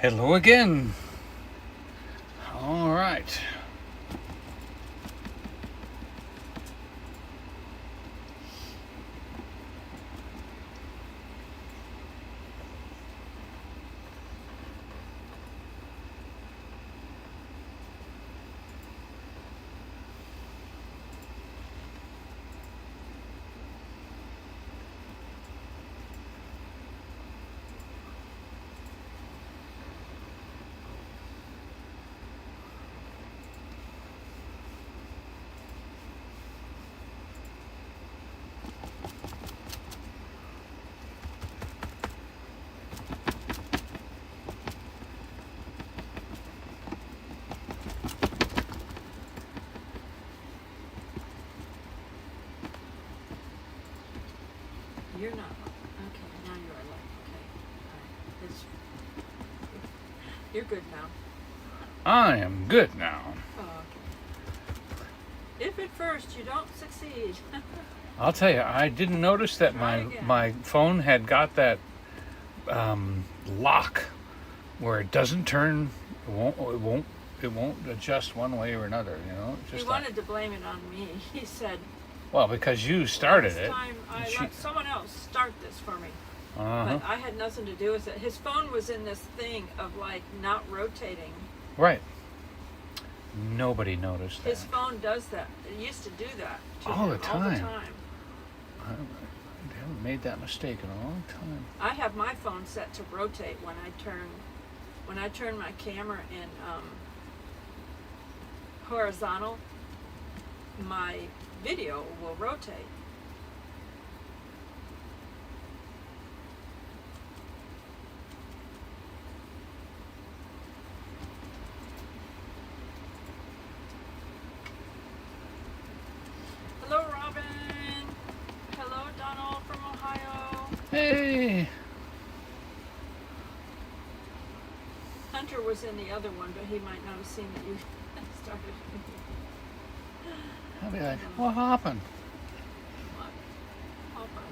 Hello again. All right. You're not. Okay, now you're alive. Okay. All right. You're good now. I am good now. Oh, okay. If at first you don't succeed. I'll tell you, I didn't notice that my phone had got that lock where it doesn't turn. It won't adjust one way or another. You know. He wanted to blame it on me. He said, well, because you started it. Last time I let someone else start this for me. Uh-huh. But I had nothing to do with it. His phone was in this thing of like not rotating. Right. Nobody noticed that. His phone does that. It used to do that to all him the time. All the time. I haven't made that mistake in a long time. I have my phone set to rotate when I turn my camera in horizontal. My video will rotate. Hello, Robin. Hello, Donald from Ohio. Hey. Hunter was in the other one, but he might not have seen that you started. I'll be like, what happened? What? Hopper.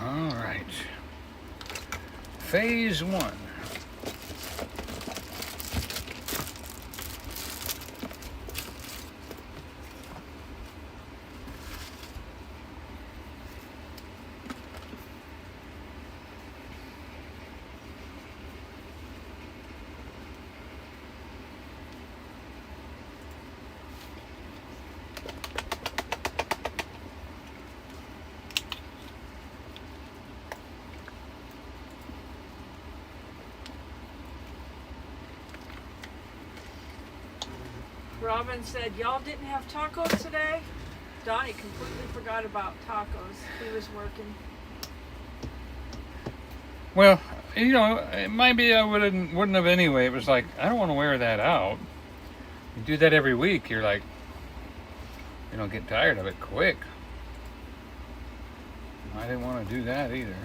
All right. Phase 1. Robin said, y'all didn't have tacos today? Donnie completely forgot about tacos. He was working. Well, you know, maybe I wouldn't have anyway. It was like, I don't want to wear that out. You do that every week, you're like, you don't get tired of it quick. I didn't want to do that either.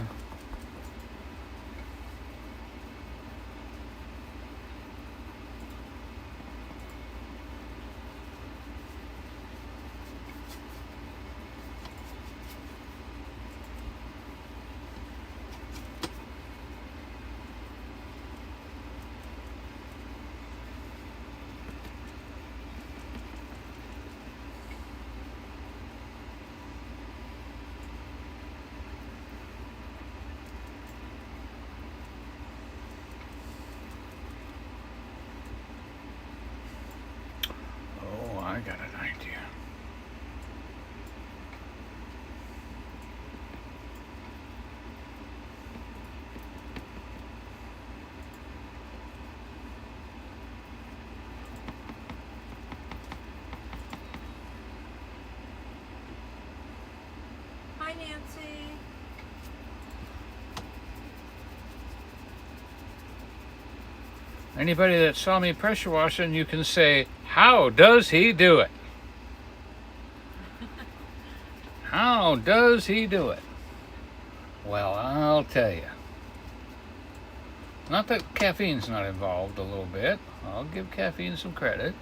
Anybody that saw me pressure washing, you can say, how does he do it? How does he do it? Well, I'll tell you. Not that caffeine's not involved a little bit. I'll give caffeine some credit.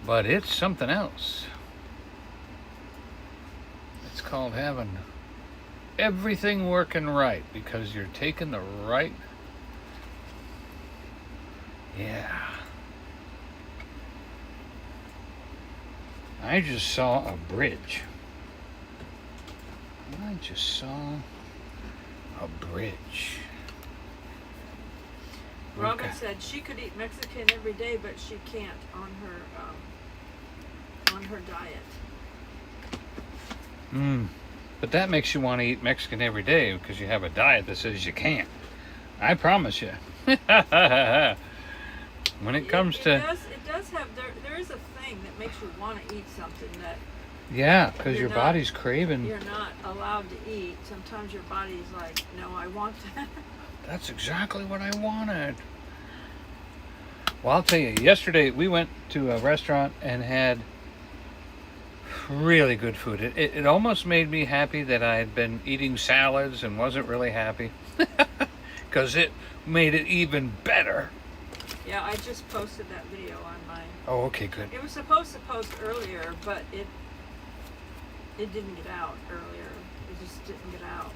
But it's something else. It's called having everything working right because you're taking the right. Yeah. I just saw a bridge. I just saw a bridge. Robin said she could eat Mexican every day, but she can't on her diet. But that makes you want to eat Mexican every day because you have a diet that says you can't. I promise you. When it comes to... It does have... There is a thing that makes you want to eat something that... Yeah, because your body's craving... You're not allowed to eat. Sometimes your body's like, no, I want that. That's exactly what I wanted. Well, I'll tell you, yesterday we went to a restaurant and had really good food. It almost made me happy that I had been eating salads and wasn't really happy because it made it even better. Yeah, I just posted that video on my... Oh, okay, good. It was supposed to post earlier, but it didn't get out earlier. It just didn't get out.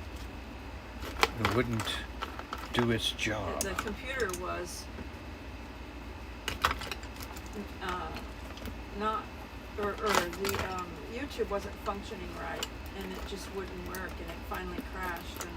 It wouldn't do its job. The computer was not, or the YouTube wasn't functioning right, and it just wouldn't work, and it finally crashed. And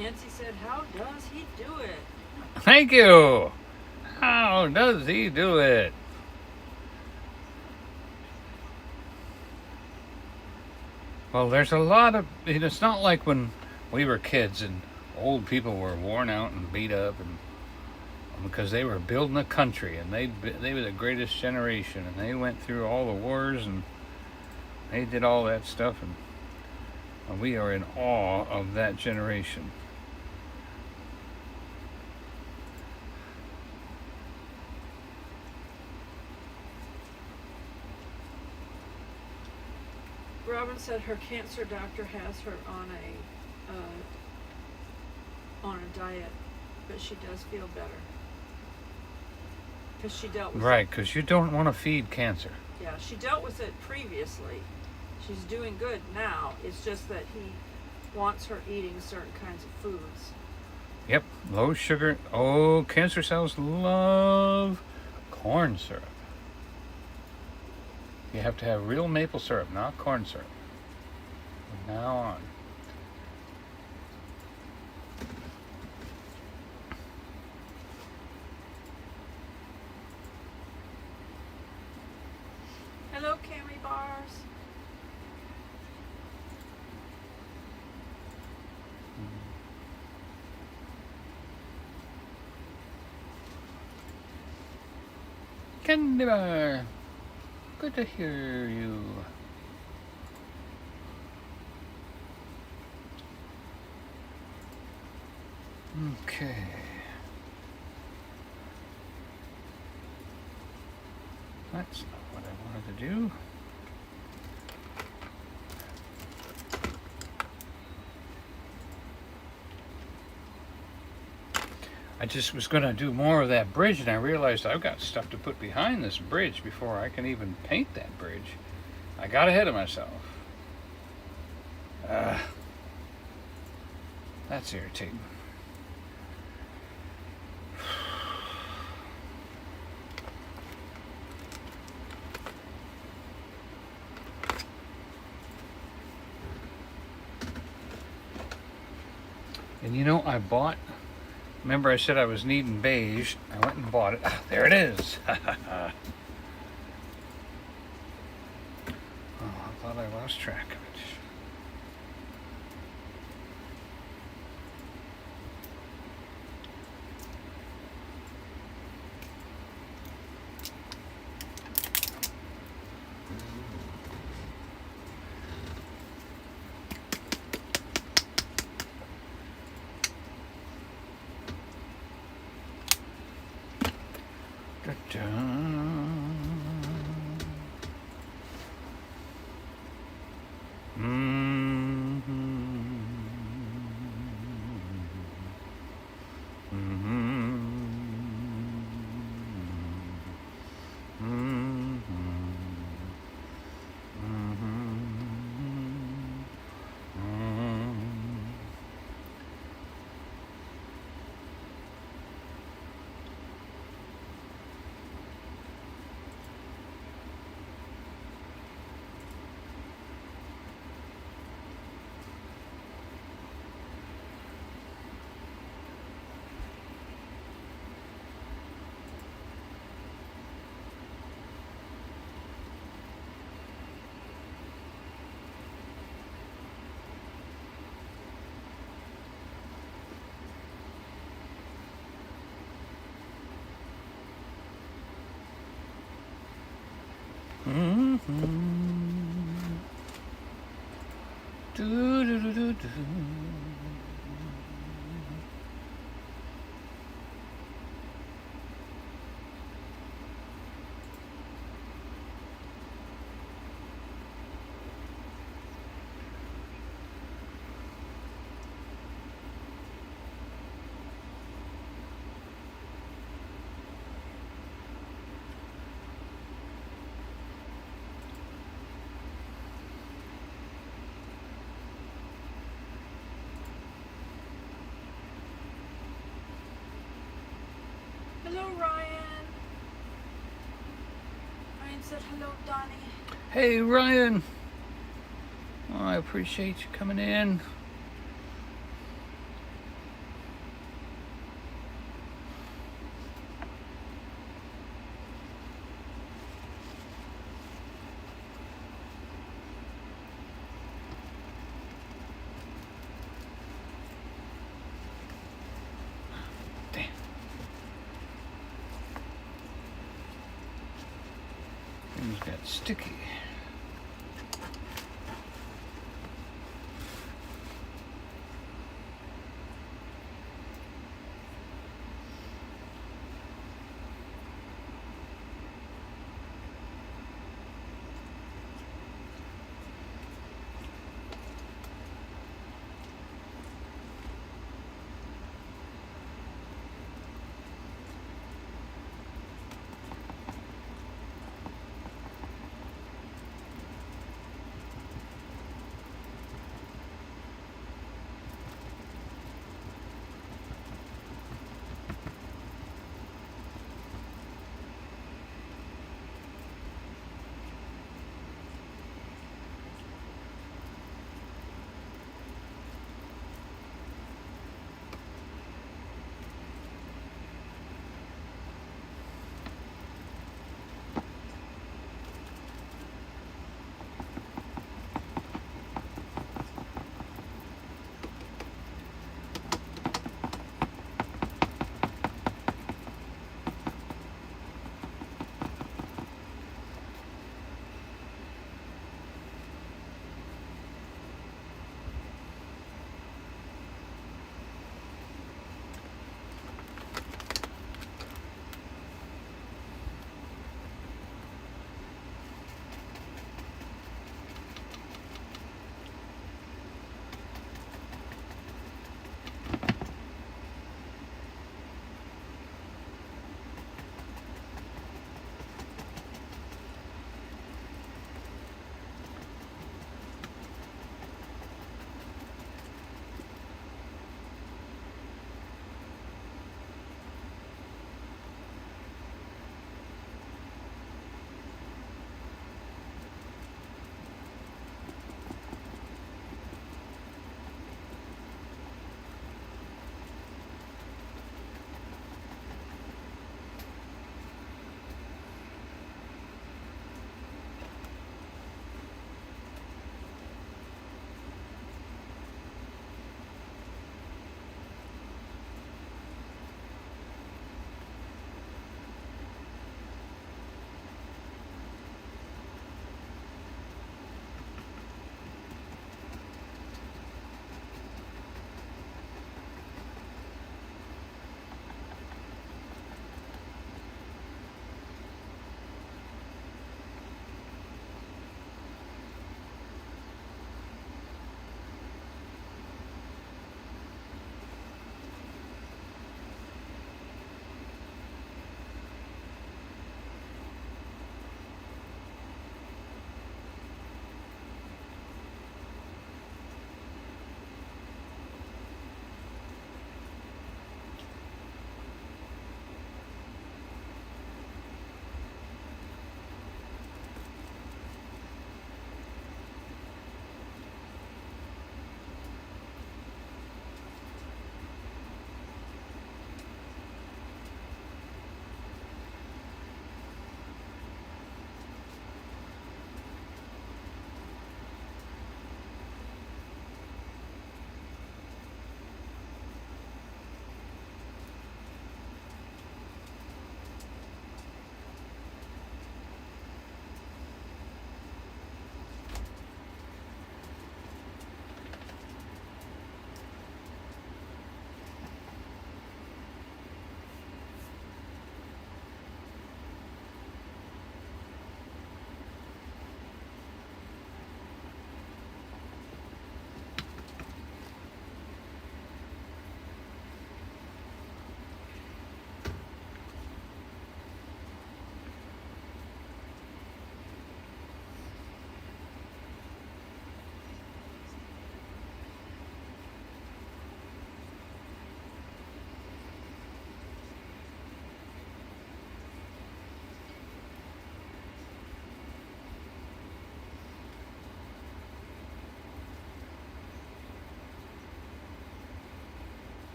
Nancy said, how does he do it? Thank you. How does he do it? Well, there's a lot of... It's not like when we were kids and old people were worn out and beat up, and because they were building a country and they were the greatest generation and they went through all the wars and they did all that stuff, and we are in awe of that generation. Robin said her cancer doctor has her on a diet, but she does feel better because she dealt with Right, because you don't want to feed cancer. Yeah, she dealt with it previously. She's doing good now. It's just that he wants her eating certain kinds of foods. Yep, low sugar. Oh, cancer cells love corn syrup. You have to have real maple syrup, not corn syrup. From now on. Hello, Camry Bars. Candy bar. Good to hear you. Okay. That's not what I wanted to do. I just was going to do more of that bridge, and I realized I've got stuff to put behind this bridge before I can even paint that bridge. I got ahead of myself. That's irritating. And you know, I bought, remember I said I was needing beige. I went and bought it. Ah, there it is. Oh, I thought I lost track of it. Do. Hello, Ryan. Ryan said hello, Donny. Hey, Ryan. Oh, I appreciate you coming in. Things got sticky.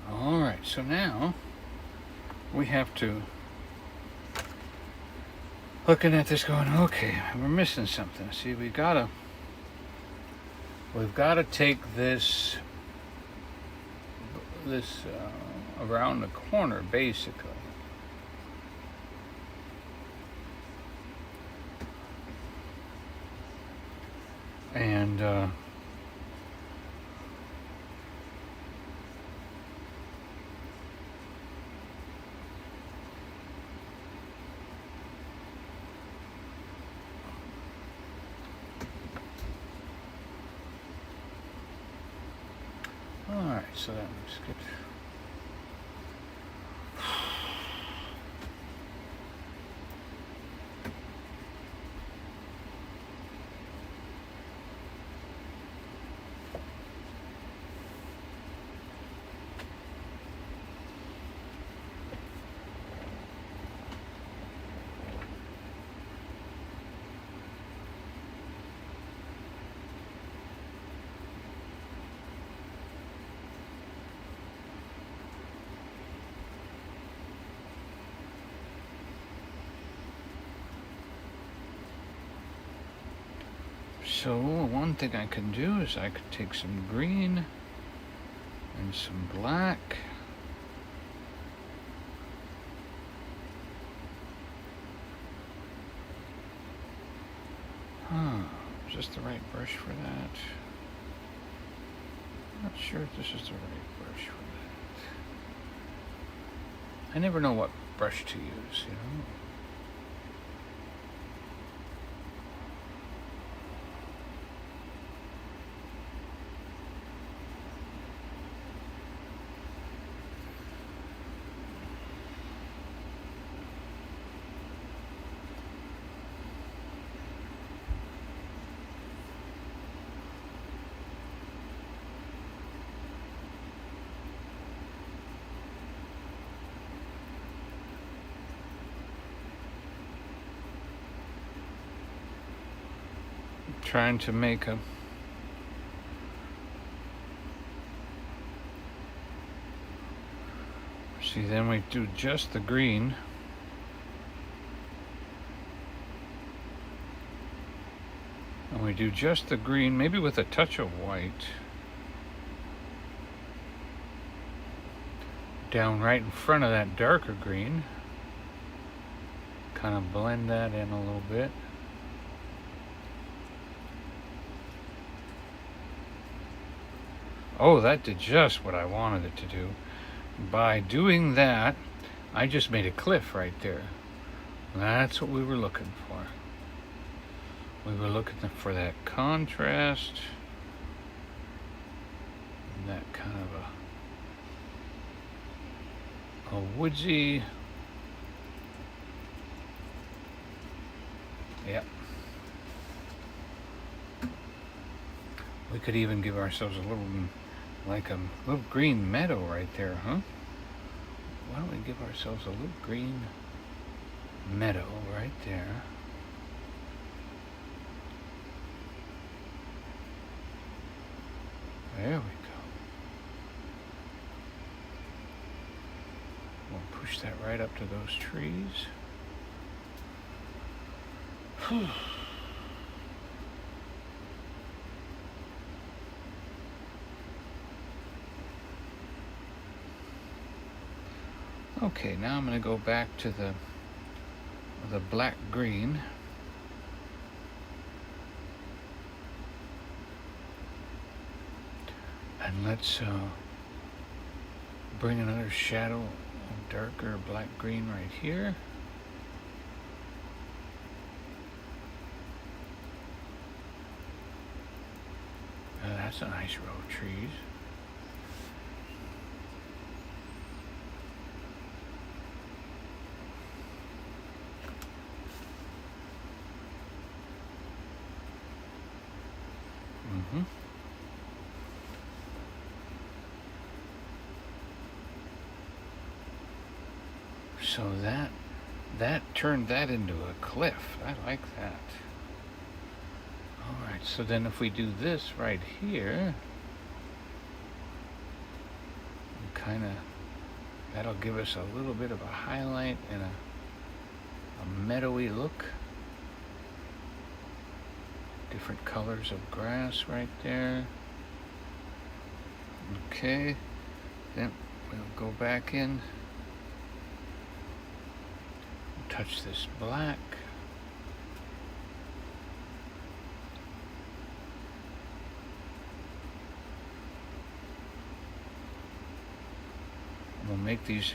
All right, so now we have to, looking at this going, okay, we're missing something. See, we've got to take this around the corner, basically. And all right, so that looks good. So one thing I can do is I could take some green and some black. Is this the right brush for that? Not sure if this is the right brush for that. I never know what brush to use, you know? Trying to make a see, then we do just the green, and we do just the green, maybe with a touch of white down right in front of that darker green, kind of blend that in a little bit. Oh, that did just what I wanted it to do. By doing that, I just made a cliff right there. That's what we were looking for. We were looking for that contrast, and that kind of a woodsy. Yep. We could even give ourselves a little, like a little green meadow right there, huh? Why don't we give ourselves a little green meadow right there? There we go. We'll push that right up to those trees. Whew. Okay, now I'm going to go back to the black green. And let's bring another shadow of darker black green right here. That's a nice row of trees. So that turned that into a cliff. I like that. All right, so then if we do this right here, kind of, that'll give us a little bit of a highlight and a meadowy look. Different colors of grass right there. Okay, then we'll go back in, touch this black. We'll make these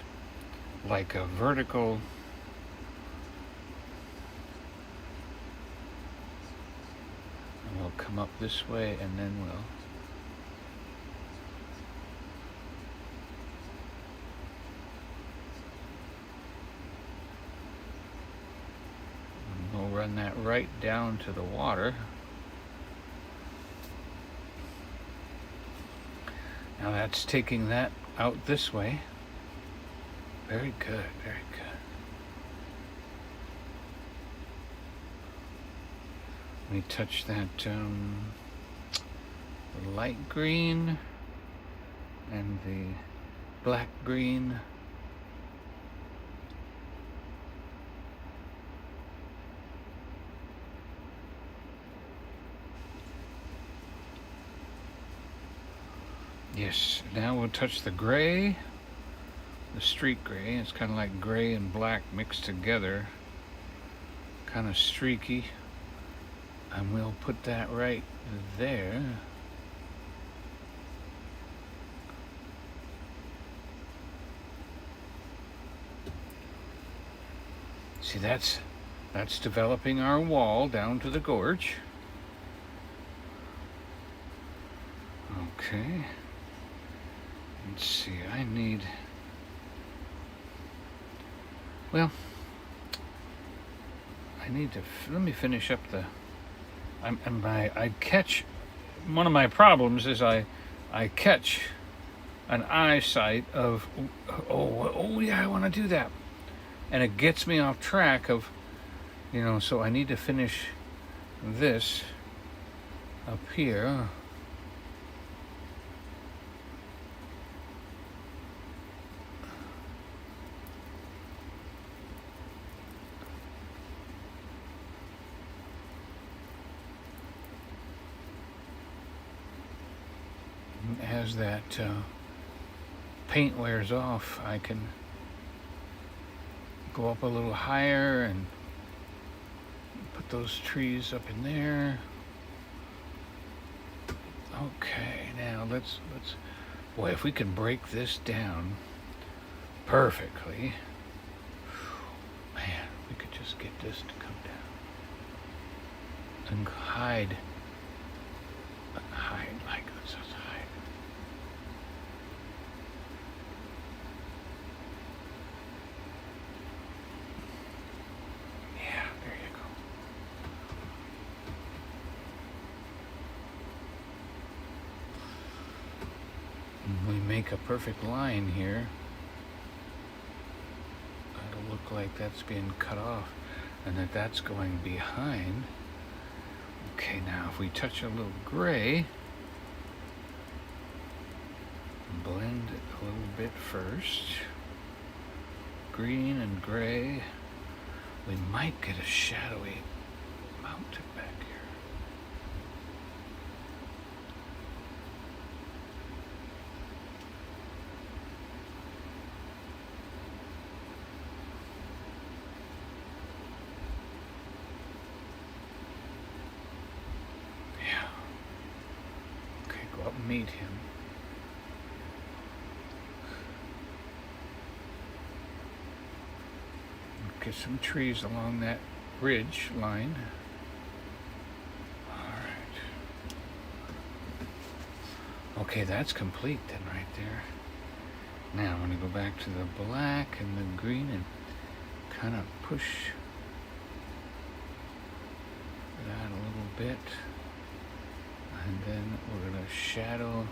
like a vertical and we'll come up this way and then we'll run that right down to the water. Now that's taking that out this way. Very good, very good. Let me touch that light green and the black green. Yes, now we'll touch the gray, the street gray. It's kind of like gray and black mixed together, kind of streaky. And we'll put that right there. See, that's developing our wall down to the gorge. Okay. Let's see, I need, well, I need to, let me finish up the, I catch, one of my problems is I catch an eyesight of, oh yeah, I want to do that. And it gets me off track of, so I need to finish this up here. As that paint wears off, I can go up a little higher and put those trees up in there. Okay, now let's boy, if we can break this down perfectly, man, we could just get this to come down and hide like this. Hide. Yeah, there you go. And we make a perfect line here. It'll look like that's being cut off and that's going behind. Okay, now if we touch a little gray, blend it a little bit first. Green and gray. We might get a shadowy mountain back here. Meet him. Get some trees along that ridge line. All right. Okay, that's complete then right there. Now I'm going to go back to the black and the green and kind of push that a little bit. And then we're going to shadow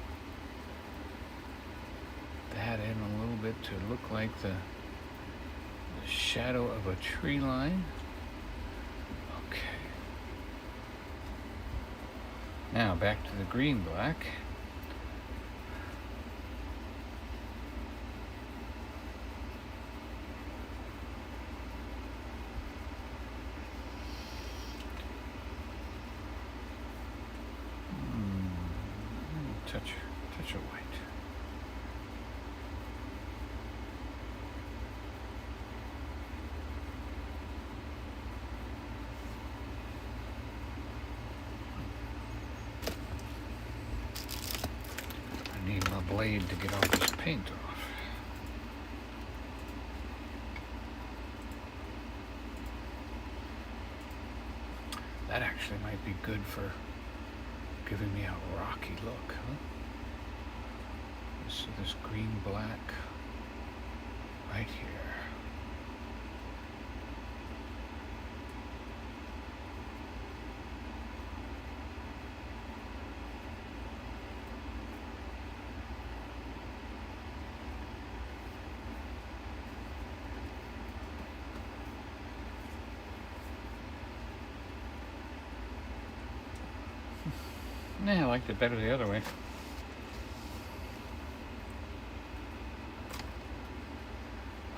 that in a little bit to look like the shadow of a tree line. Okay. Now back to the green black. touch of white. I need my blade to get all this paint off. That actually might be good for giving me a rocky look, huh? So this green black right here. Yeah, I liked it better the other way.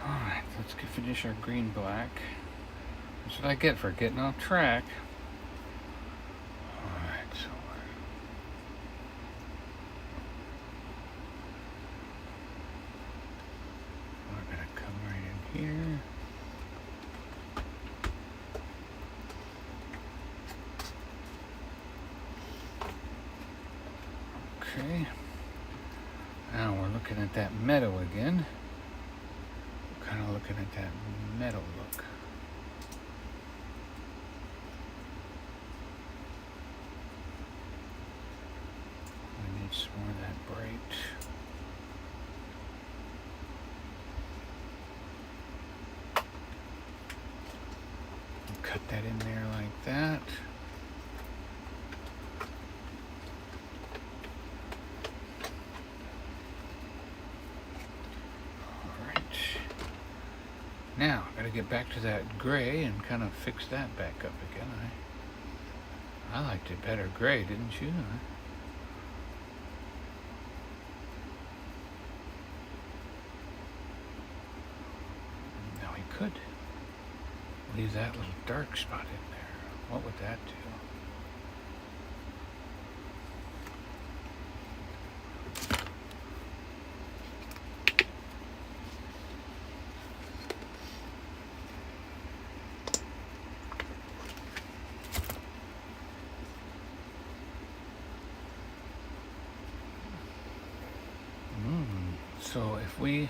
Alright, let's finish our green black. That's what I get for getting off track. Alright, so we're gonna come right in here. Okay, now we're looking at that meadow again. We're kind of looking at that meadow look. We need some more of that bright. Cut that in there like that. Now, I gotta get back to that gray and kind of fix that back up again. I liked it better gray, didn't you? Now we could leave that little dark spot in there. What would that do? So if we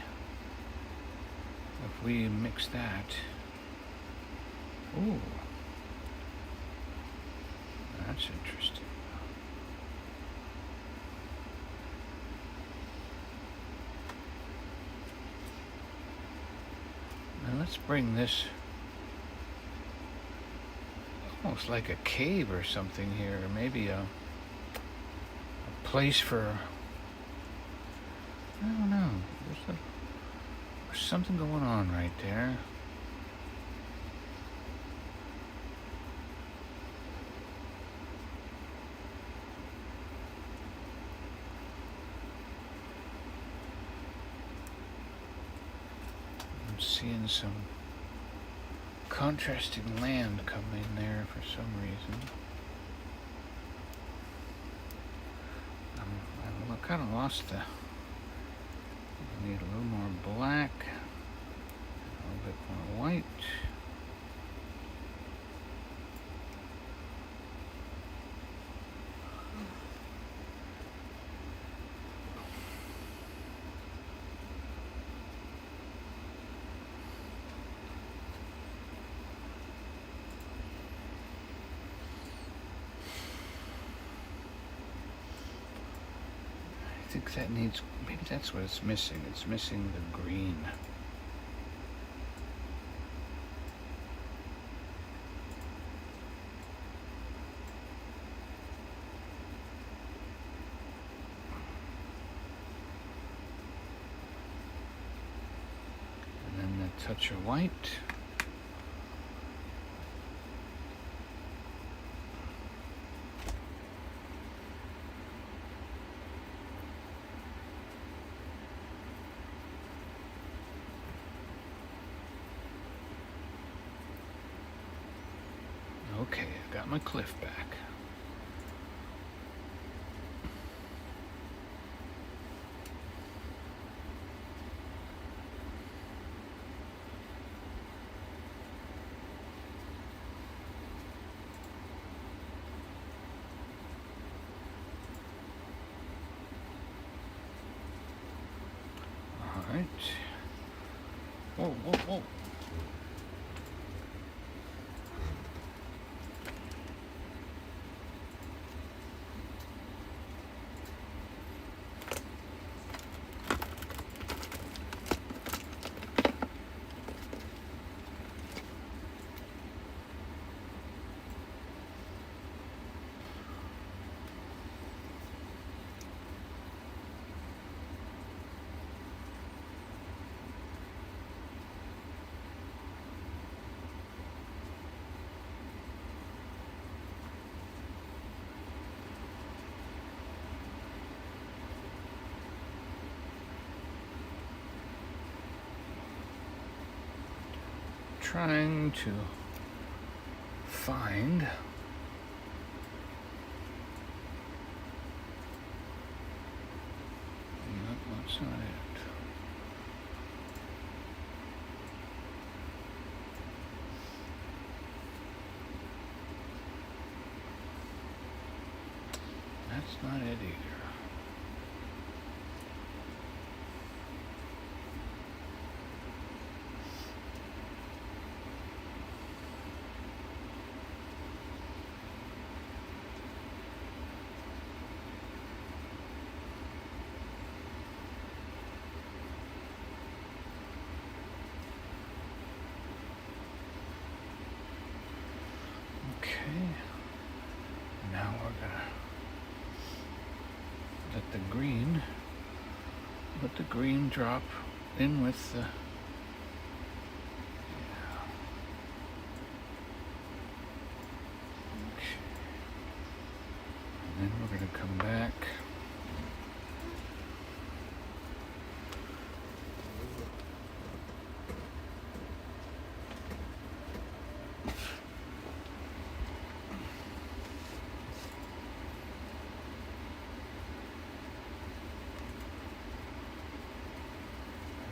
mix that, ooh, that's interesting. Now let's bring this almost like a cave or something here, or maybe a place for, I don't know. There's something going on right there. I'm seeing some contrasting land come in there for some reason. I kind of lost the. Need a little more black, a little bit more white. I think that needs, maybe that's what it's missing. It's missing the green. And then a touch of white. Okay, I've got my cliff back. right. Whoa, whoa, whoa. Trying to find that's not it. That's not it either. Okay, now we're gonna let the green drop in with the, okay. And then we're gonna come back.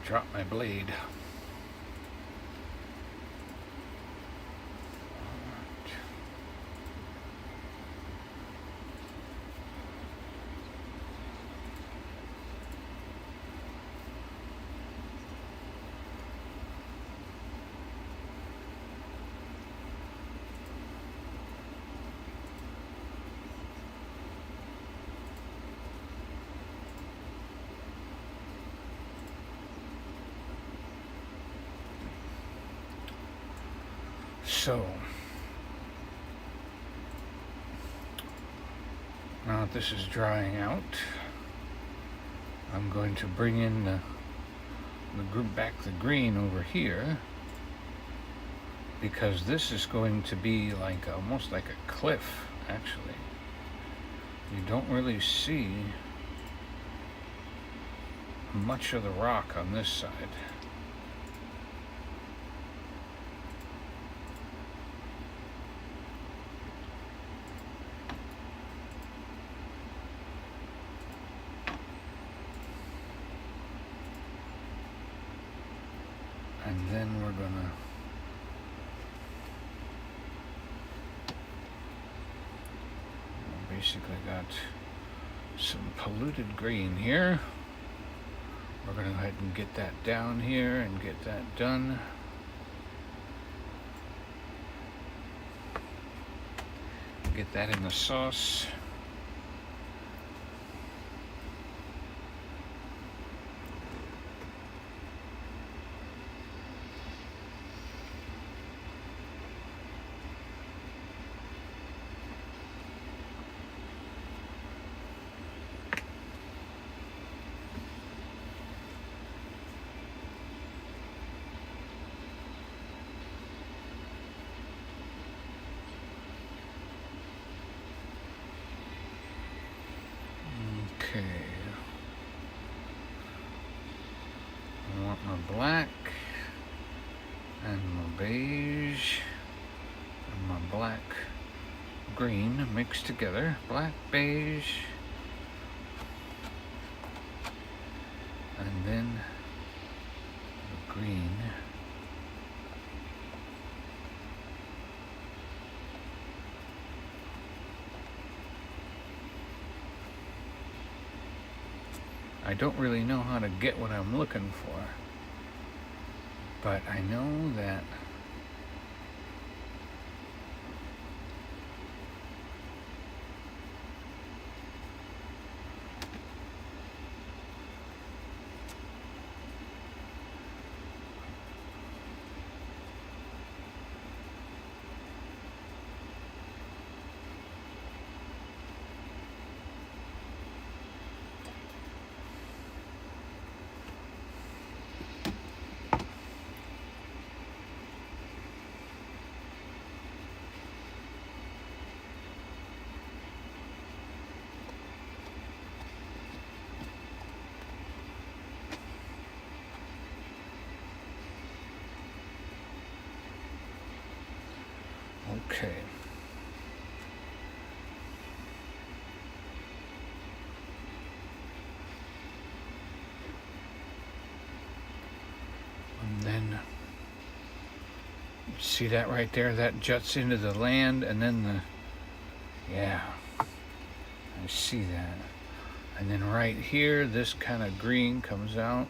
Drop my blade. Alright. So, now that this is drying out, I'm going to bring in the green over here, because this is going to be like almost like a cliff, actually. You don't really see much of the rock on this side. And then we're gonna basically got some polluted green here. We're gonna go ahead and get that down here and get that done. Get that in the sauce. Okay. I want my black and my beige and my black green mixed together. Black, beige, and then the green. I I don't really know how to get what I'm looking for. But I know that okay. And then, see that right there? That juts into the land, and then yeah, I see that. And then right here, this kind of green comes out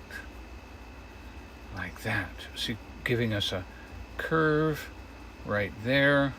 like that. See, giving us a curve right there.